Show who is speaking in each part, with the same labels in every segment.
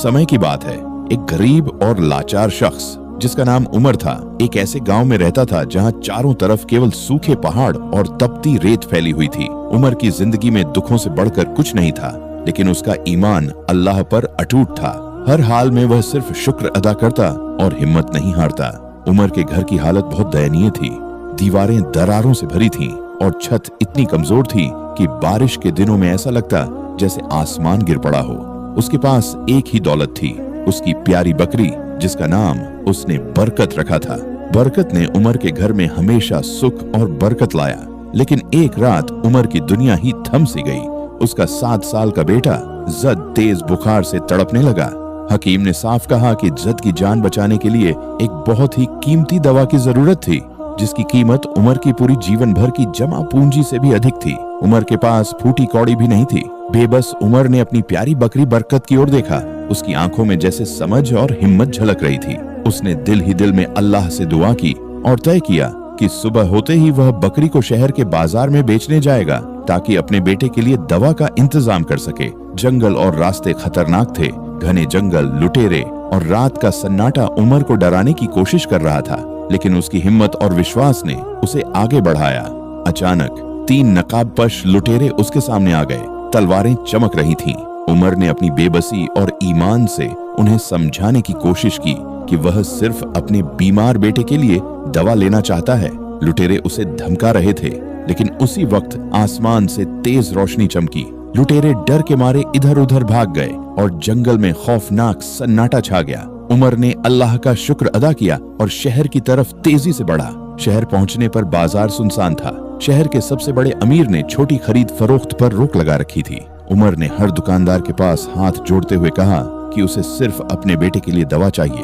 Speaker 1: समय की बात है, एक गरीब और लाचार शख्स जिसका नाम उमर था, एक ऐसे गांव में रहता था जहां चारों तरफ केवल सूखे पहाड़ और तपती रेत फैली हुई थी। उमर की जिंदगी में दुखों से बढ़कर कुछ नहीं था, लेकिन उसका ईमान अल्लाह पर अटूट था। हर हाल में वह सिर्फ शुक्र अदा करता और हिम्मत नहीं हारता। उमर के घर की हालत बहुत दयनीय थी। दीवारें दरारों से भरी थीं और छत इतनी कमजोर थी कि बारिश के दिनों में ऐसा लगता जैसे आसमान गिर पड़ा हो। उसके पास एक ही दौलत थी, उसकी प्यारी बकरी, जिसका नाम उसने बरकत रखा था। बरकत ने उमर के घर में हमेशा सुख और बरकत लाया। लेकिन एक रात उमर की दुनिया ही थम सी गई। उसका 7 साल का बेटा जद तेज बुखार से तड़पने लगा। हकीम ने साफ कहा कि जद की जान बचाने के लिए एक बहुत ही कीमती दवा की जरूरत थी, जिसकी कीमत उमर की पूरी जीवन भर की जमा पूंजी से भी अधिक थी। उमर के पास फूटी कौड़ी भी नहीं थी। बेबस उमर ने अपनी प्यारी बकरी बरकत की ओर देखा। उसकी आंखों में जैसे समझ और हिम्मत झलक रही थी। उसने दिल ही दिल में अल्लाह से दुआ की और तय किया कि सुबह होते ही वह बकरी को शहर के बाजार में बेचने जाएगा, ताकि अपने बेटे के लिए दवा का इंतजाम कर सके। जंगल और रास्ते खतरनाक थे। घने जंगल, लुटेरे और रात का सन्नाटा उमर को डराने की कोशिश कर रहा था, लेकिन उसकी हिम्मत और विश्वास ने उसे आगे बढ़ाया। अचानक 3 नकाबपोश लुटेरे उसके सामने आ गए। तलवारें चमक रही थीं। उमर ने अपनी बेबसी और ईमान से उन्हें समझाने की कोशिश की कि वह सिर्फ अपने बीमार बेटे के लिए दवा लेना चाहता है। लुटेरे उसे धमका रहे थे, लेकिन उसी वक्त आसमान से तेज रोशनी चमकी। लुटेरे डर के मारे इधर उधर भाग गए और जंगल में खौफनाक सन्नाटा छा गया। उमर ने अल्लाह का शुक्र अदा किया और शहर की तरफ तेजी से बढ़ा। शहर पहुंचने पर बाजार सुनसान था। शहर के सबसे बड़े अमीर ने छोटी खरीद फरोख्त पर रोक लगा रखी थी। उमर ने हर दुकानदार के पास हाथ जोड़ते हुए कहा कि उसे सिर्फ अपने बेटे के लिए दवा चाहिए।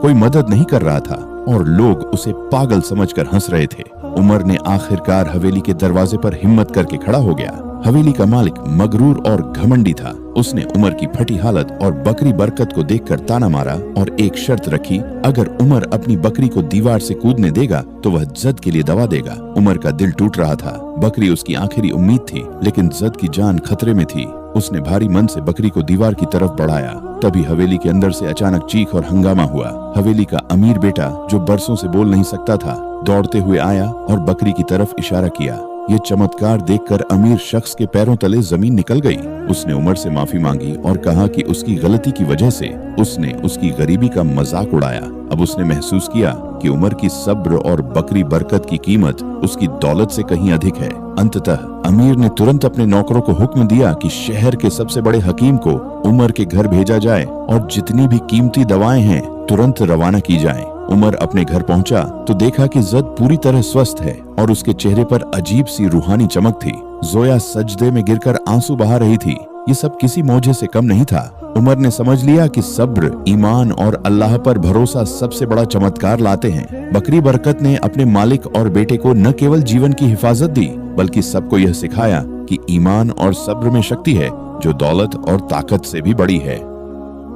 Speaker 1: कोई मदद नहीं कर रहा था और लोग उसे पागल समझकर हंस रहे थे। उमर ने आखिरकार हवेली के दरवाजे पर हिम्मत करके खड़ा हो गया। हवेली का मालिक मगरूर और घमंडी था। उसने उमर की फटी हालत और बकरी बरकत को देखकर ताना मारा और एक शर्त रखी, अगर उमर अपनी बकरी को दीवार से कूदने देगा तो वह जद के लिए दवा देगा। उमर का दिल टूट रहा था। बकरी उसकी आखिरी उम्मीद थी, लेकिन जद की जान खतरे में थी। उसने भारी मन से बकरी को दीवार की तरफ बढ़ाया। तभी हवेली के अंदर से अचानक चीख और हंगामा हुआ। हवेली का अमीर बेटा, जो बरसों से बोल नहीं सकता था, दौड़ते हुए आया और बकरी की तरफ इशारा किया। ये चमत्कार देखकर अमीर शख्स के पैरों तले जमीन निकल गई। उसने उमर से माफी मांगी और कहा कि उसकी गलती की वजह से उसने उसकी गरीबी का मजाक उड़ाया। अब उसने महसूस किया कि उमर की सब्र और बकरी बरकत की कीमत उसकी दौलत से कहीं अधिक है। अंततः अमीर ने तुरंत अपने नौकरों को हुक्म दिया कि शहर के सबसे बड़े हकीम को उमर के घर भेजा जाए और जितनी भी कीमती दवाएं हैं तुरंत रवाना की जाएं। उमर अपने घर पहुंचा तो देखा कि जद पूरी तरह स्वस्थ है और उसके चेहरे पर अजीब सी रूहानी चमक थी। जोया सजदे में गिरकर आंसू बहा रही थी। ये सब किसी मौजे से कम नहीं था। उमर ने समझ लिया कि सब्र, ईमान और अल्लाह पर भरोसा सबसे बड़ा चमत्कार लाते हैं। बकरी बरकत ने अपने मालिक और बेटे को न केवल जीवन की हिफाजत दी, बल्कि सबको यह सिखाया कि ईमान और सब्र में शक्ति है जो दौलत और ताकत से भी बड़ी है।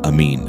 Speaker 1: अमीन।